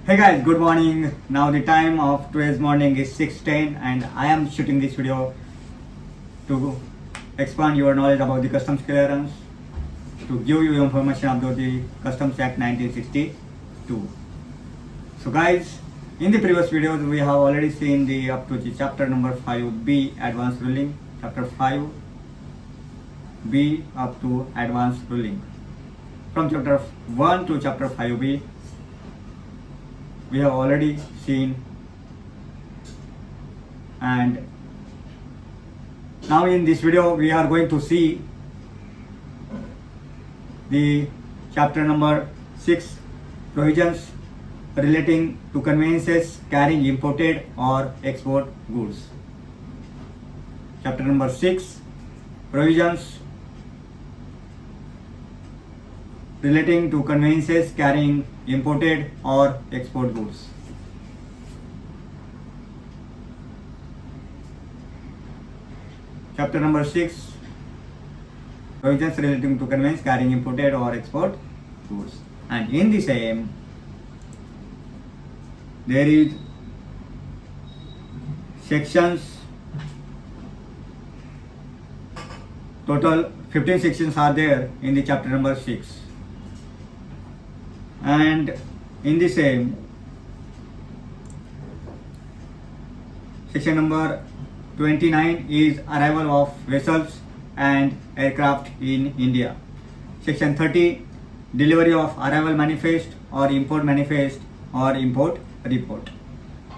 Hey guys, good morning. Now the time of today's morning is 6:10 and I am shooting this video to expand your knowledge about the customs clearance, to give you information about the Customs Act 1962. So guys, in the previous videos we have already seen the up to the chapter number 5B advanced ruling, chapter 5B up to advanced ruling. From chapter 1 to chapter 5B we have already seen, and now in this video we are going to see the chapter number 6, provisions relating to conveyances carrying imported or export goods. Chapter number 6, provisions relating to conveyances carrying imported or export goods. Chapter number 6, provisions relating to conveyances carrying imported or export goods. And in the same, there is sections, total 15 sections are there in the chapter number 6. And in the same, section number 29 is arrival of vessels and aircraft in India. Section 30, delivery of arrival manifest or import manifest or import report.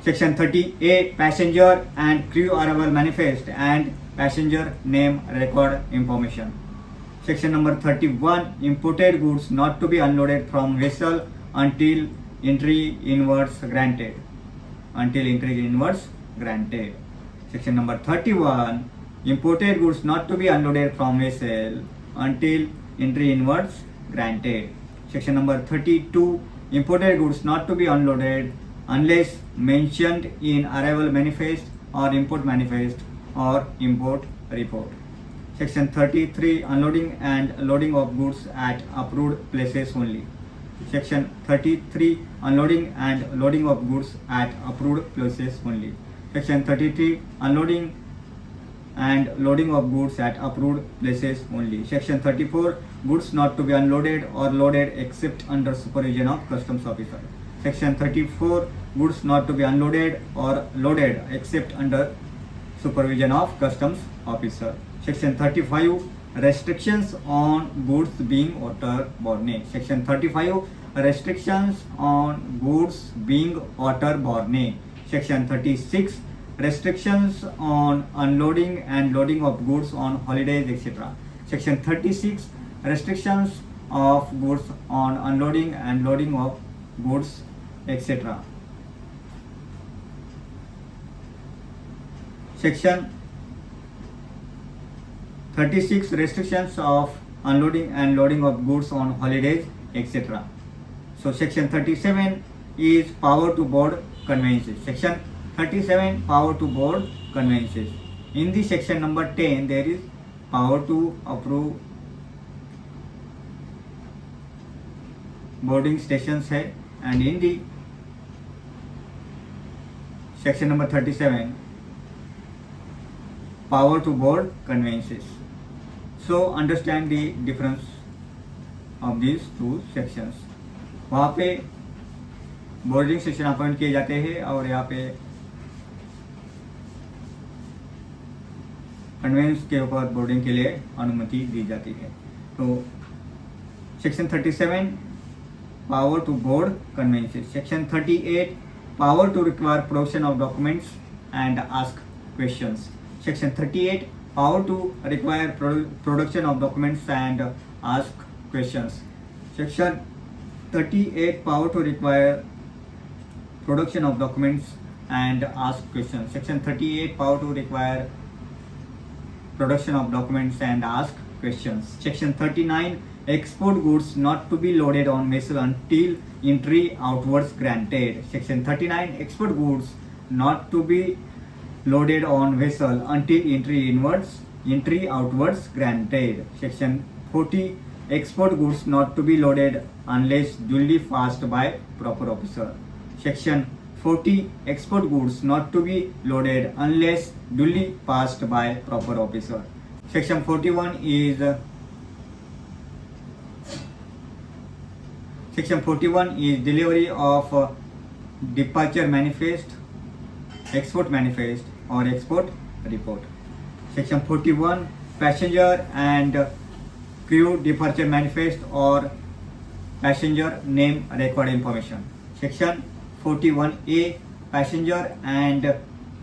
Section 30A, passenger and crew arrival manifest and passenger name record information. Section number 31, imported goods not to be unloaded from vessel until entry inwards granted. Until entry inwards granted. Section number 31, imported goods not to be unloaded from vessel until entry inwards granted. Section number 32, imported goods not to be unloaded unless mentioned in arrival manifest or import manifest or import report. Section 33, unloading and loading of goods at approved places only. Section 33, unloading and loading of goods at approved places only. Section 33, unloading and loading of goods at approved places only. Section 34, goods not to be unloaded or loaded except under supervision of customs officer. Section 34, goods not to be unloaded or loaded except under supervision of customs officer. Section 35, restrictions on goods being waterborne. Section 35, restrictions on goods being waterborne. Section 36, restrictions on unloading and loading of goods on holidays, etc. Section 36, restrictions of goods on unloading and loading of goods, etc. Section 36, restrictions of unloading and loading of goods on holidays, etc. So section 37 is power to board conveyances. Section 37, power to board conveyances. In the section number 10, there is power to approve boarding stations hai, and in the section number 37, power to board conveyances. So understand the difference of these two sections. वहाँ पे boarding section appoint किए जाते हैं और यहाँ पे convince के ऊपर बोर्डिंग के लिए अनुमति दी जाती है. तो section 37, power to board conveyances. Section 38, power to require production of documents and ask questions. Section 38, power to require production of documents and ask questions. Section 38, power to require production of documents and ask questions. Section 38, power to require production of documents and ask questions. Section 39, export goods not to be loaded on vessel until entry outwards granted. Section 39, export goods not to be loaded on vessel until entry outwards granted. Section 40, export goods not to be loaded unless duly passed by proper officer. Section 40, export goods not to be loaded unless duly passed by proper officer. Section 41 is delivery of departure manifest, export manifest or export report. Section 41, passenger and crew departure manifest or passenger name record information. Section 41A, passenger and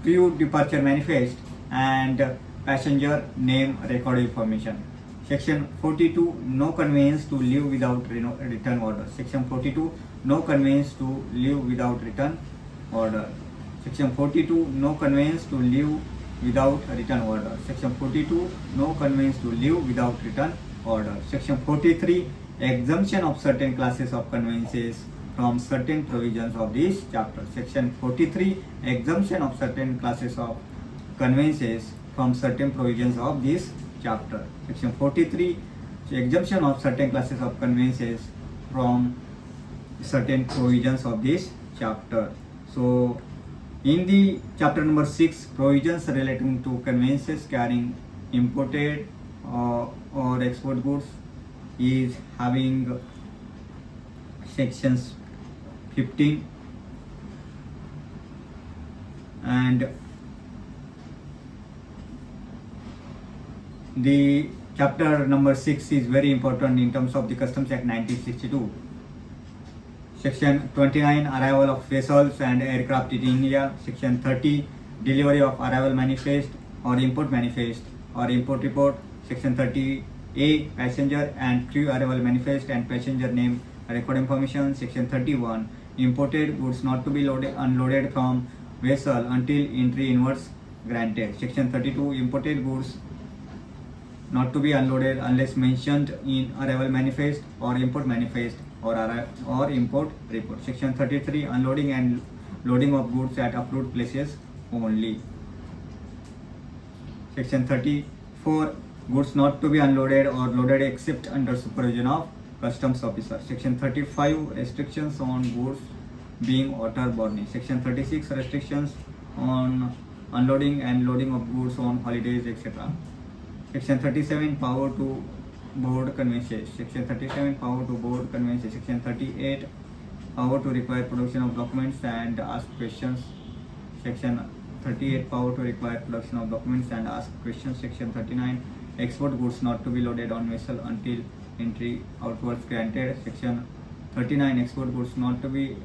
crew departure manifest and passenger name record information. Section 42, no conveyance to leave without return order. Section 42, no conveyance to leave without return order. Section 42, no conveyance to leave without return order. Section 42, no conveyance to leave without return order. Section 43, exemption of certain classes of conveyances from certain provisions of this chapter. Section 43, exemption of certain classes of conveyances from certain provisions of this chapter. Section 43, exemption of certain classes of conveyances from certain provisions of this chapter. So in the chapter number 6, provisions relating to conveyances carrying imported or export goods is having sections 15 and the chapter number 6 is very important in terms of the Customs Act 1962. Section 29, arrival of vessels and aircraft in India. Section 30, delivery of arrival manifest or import manifest or import report. Section 30A, passenger and crew arrival manifest and passenger name record information. Section 31, imported goods not to be unloaded from vessel until entry inwards granted. Section 32, imported goods not to be unloaded unless mentioned in arrival manifest or import manifest or import report. Section 33, unloading and loading of goods at approved places only. Section 34, goods not to be unloaded or loaded except under supervision of customs officer. Section 35, restrictions on goods being waterborne. Section 36, restrictions on unloading and loading of goods on holidays, etc. Section 37, power to board conveyances. Section 37, power to board conveyances. Section 38, power to require production of documents and ask questions. Section 38, power to require production of documents and ask questions. Section 39, export goods not to be loaded on vessel until entry outwards granted. Section 39, export goods not to be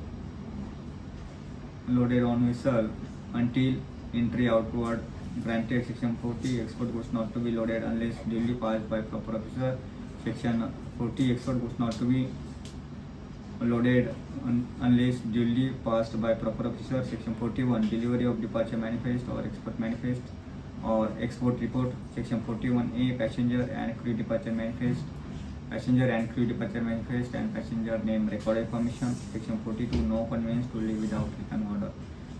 loaded on vessel until entry outward granted. Section 40, export goods not to be loaded unless duly passed by proper officer. Section 40, export goods not to be loaded unless duly passed by proper officer. Section 41, delivery of departure manifest or export manifest or export report. Section 41A, passenger and crew departure manifest, passenger and crew departure manifest and passenger name record information. Section 42, no conveyance to leave without return order.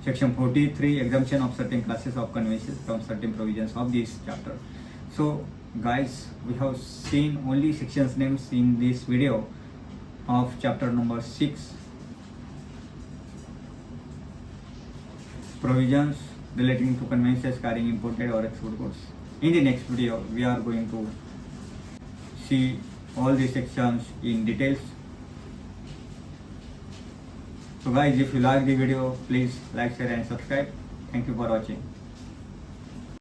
Section 43, exemption of certain classes of conveyances from certain provisions of this chapter. So guys, we have seen only sections names in this video of chapter number 6, provisions relating to conveyances carrying imported or export goods. In the next video, we are going to see all these sections in details. So guys, if you like the video, please like, share and subscribe. Thank you for watching.